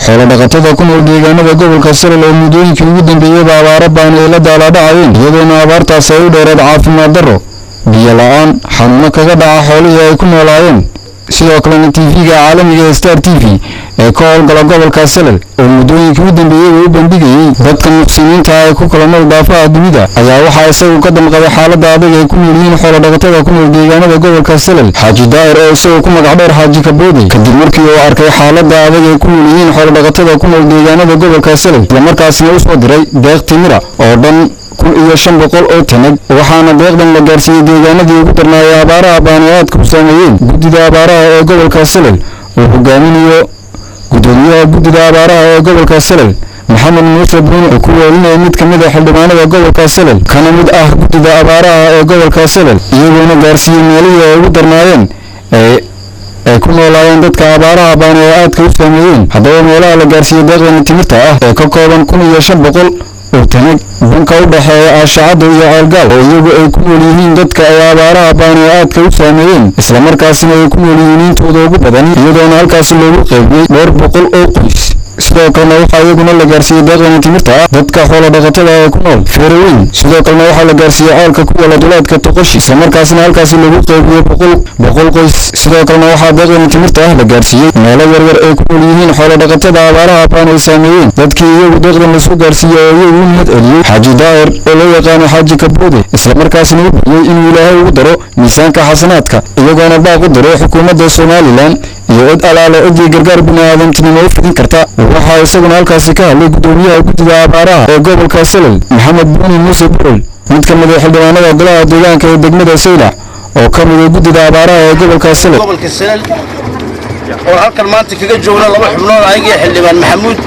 xoolo dhaqatada ku nool deegaanada gobolka Salel oo muddooyinkii ugu dambeeyay abaaro baan ee la daalaa-dhacayeen iyadoo abaartaas ay u dheerayd caafimaad darro biyo la'aan xanuuno kaga dhaca xoolihii ay ku noolaayeen sidoo kale TV-ga caalamiga Star TV ee ka howlgala gobolka Salel oo muddooyinkii ugu dambeeyay u bandhigayay dadka muslimiinta ah ku kala nool daafaha dunida ayaa waxa isagu ka damqaday xaaladda adag ee ku nool yihiin xoolo dhaqatada ku nool deegaanada gobolka Salel Xaaji Daahir oo isagu ku magac dheer Xaaji Kaboode kadib markii uu arkay xaaladda adag ee ku nool yihiin xoolo dhaqatada ku nool deegaanada gobolka Salel isla markaasna uu soo diray deeq timira oo dhan 1500 oo tanag waxaana deeqdan la gaarsiiyay deegaanadii ugu darnaayay abaaraha baanayaadka ku saameeyeen guddida abaaraha ee gobolka Salel oo hogaaminayo gudoomiyaha guddida abaaraha ee gobolka Salel Maxamed Muuse Bruno oo ku weelinaya mid ka mid ah xildhibaanada gobolka Salel kana mid ah guddida abaaraha ee gobolka Salel iyagoona gaarsiiyay meelihii ay ugu darnaayeen ee ku noolaayeen dadka abaaraha baanayaadka u saameeyeen haddaba meelaha la gaarsiiyay deeqdan timirta ah ee ka kooban 1500 oo tanag banka u dhaxeeya Aashacado iyo Ceelgaal oo iyagu ay ku nool yihiin dadka ay abaaraha baanayaadka u saameeyeen isla markaasina ay ku nool yihiin intooda ugu badan iyadoona halkaas loogu qaybiyay 200 oo qoys sidoo kalena waxaa iyaguna la gaarsiiyay deeqdan timirta ah dadka xoolo dhaqatada ee ku nool Feeraweyn sidoo kalena waxaa la gaarsiiyay ceelka ku yaala duleedka Toqoshi isla markaasina halkaas loogu qaybiyay 100 qoys sidoo kalena waxaa deeqdan timirta ah la gaarsiiyay meelo yaryar ee ku nool yihiin xoolo dhaqatada abaaraha baanay saameeyeen dadkii iyagu deeqdan la soo gaarsiiyay oo iyagu mid celiyay Xaaji Daahir oo loo yaqaan Xaaji Kaboode isla markaasina uu bixiyay inuu Ilaahay ugu daro miisaanka xasanaadka iyagoona baaq u diray xukuumadda Soomaaliland iyo cid alaale cidii gargaar bini'aadamtinimo u fidin karta waxaa isaguna halkaasi ka hadlay gudoomiyaha guddida abaaraha ee gobolka Salel Maxamed Buni Muuse Burul mid ka mid ah xildhibaanada golaha deegaanka ee degmada Saylac oo ka mid ah guddida abaaraha ee gobolka Salel oo halkan maanta kaga joogna laba xubnood ayaga xildhibaan Maxamuud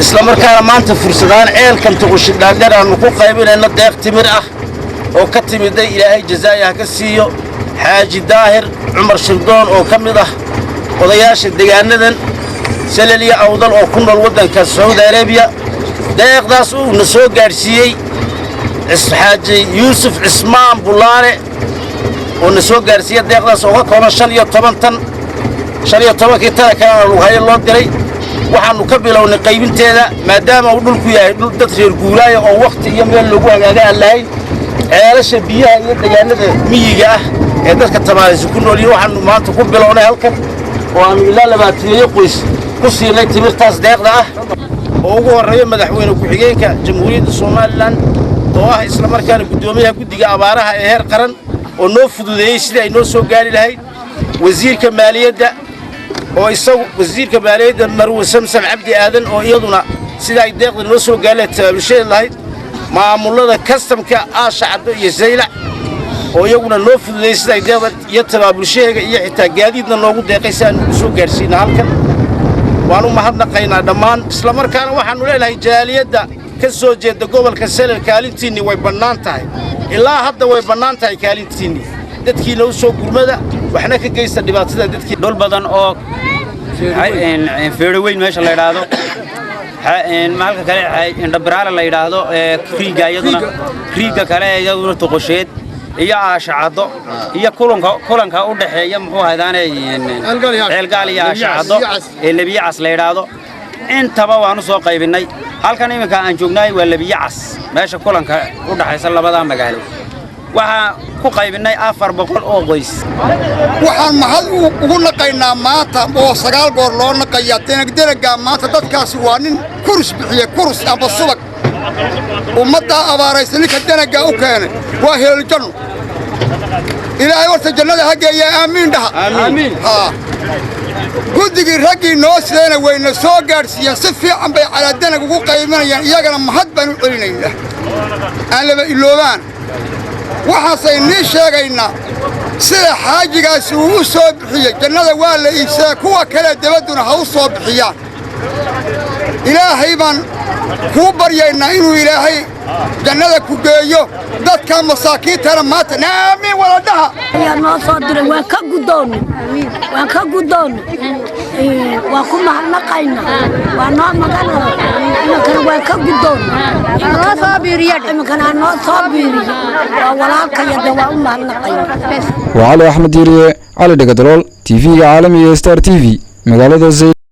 isla markaana maanta fursadaan ceelkan Toqoshi dhaadheer aanu ku qaybinayna deeq timir ah oo ka timiday Ilaahay jazaayaha ka siiyo Xaaji Daahir Cumar Shirdoon oo ka mid ah odayaasha deegaanadan Salel iyo Awdal oo ku nool wadanka Saudi Arabia deeqdaas uu na soo gaarsiiyay Xaaji Yuusuf Cismaan Bulaale oo na soo gaarsiiyay deeqdaas oo ka kooban 15 tan 15 tan kana lagu hayo loo diray waxaanu ka bilownay qaybinteeda maadaama uu dhulku yahay dhul dad reer guulaaya oo waqti iyo meel lagu hagaaga lahayn ceelasha biyaha iyo deegaanada miyiga ah ee dadka tabaayis ku nool yihiin waxaanu maanta ku bilownay halkan oo aanu ilaa 20 qoys ku siinay timirtaas deeqda ah oo ugu horeeyo madaxweyne ku xigeenka Jamhuuriyadda Soomaaliland oo ah isla markaana gudoomiyaha guddiga abaaraha ee heer qaran oo noo fududeeyay sidii ay noo soo gaari lahayd wasiirka maaliyadda oo isagu wasiirka maaliyadda Marwo Samsam Cabdi Aadan oo iyaduna sida ay deeqda noo soo gaarlay taabashada lahayd maamulada kastamka Aashacado iyo Saylac oo iyaguna noo fududeeyay sida ay deeqda iyo tabaabulsheega iyo xitaa gaadiidna noogu deeqaysaan soo gaarsiina halkan waanu mahadnaqaynaa dhammaan isla markaana waxaanu leeyahay jaaliyadda ka soo jeeda gobolka Salel kaalintiini way bannaan tahay ilaa hadda way bannaan tahay kaalintiini dadkiina u soo gurmada waxna ka geysta dhibaatada dadkii dhul badan oo Feeraweyn meesha la yiraahdo maalka kale indhabraale la yiraahdo Riiga kale iyaduna Toqosheed iyo Aashacado iyo kulanka u dhaxeeya muxuu haydaanay Ceelgaal iyo Aashacado ee Labiyacas la yiraahdo intaba waanu soo qaybinay halkan iminka aan joognay waa Labiyacas meesha kulanka u dhaxaysa labada magaalo waxaan ku qaybinay 400 oo qoys waxaan mahad ugu naqaynaa maanta oo 9 goor loo naqayaa deegaanka maanta dadkaasi waa nin kurs bixiye kurs aba subag ummadda abaaraysan ninka deegaanka u keenay waa heel janno ilaahay warta jannada hageeya aamiin dhaha aamiin ha guddigii raggii noo sideena wayna soo gaarsiiyeen si fiican bay calaadana ugu qaybanayaan iyagana mahad baan u celinaynaa aan laba iloobaan waxaasay nii sheegaynaa sida xaajigaasi uu u soo bixiyey jannada waa la iibsadaa kuwa kale dabaduna ha u soo bixiyaan ilaahay baan kuu baryaynaa inuu ilaahay jannada ku geeyo dadka masaakiintana maanta aamiin waladhaha ayaa noo soo diray waan ka gudoonnay waan ku mahadnaqaynaa waa noo maganaa imankana waan ka gudoonnay noo soo biiriya imankana noo soo biiriya waa walaalkayada waa u mahadnaqaynaa وعلي أحمد ديري علي دقدرول TV عالمي ستار TV مقالة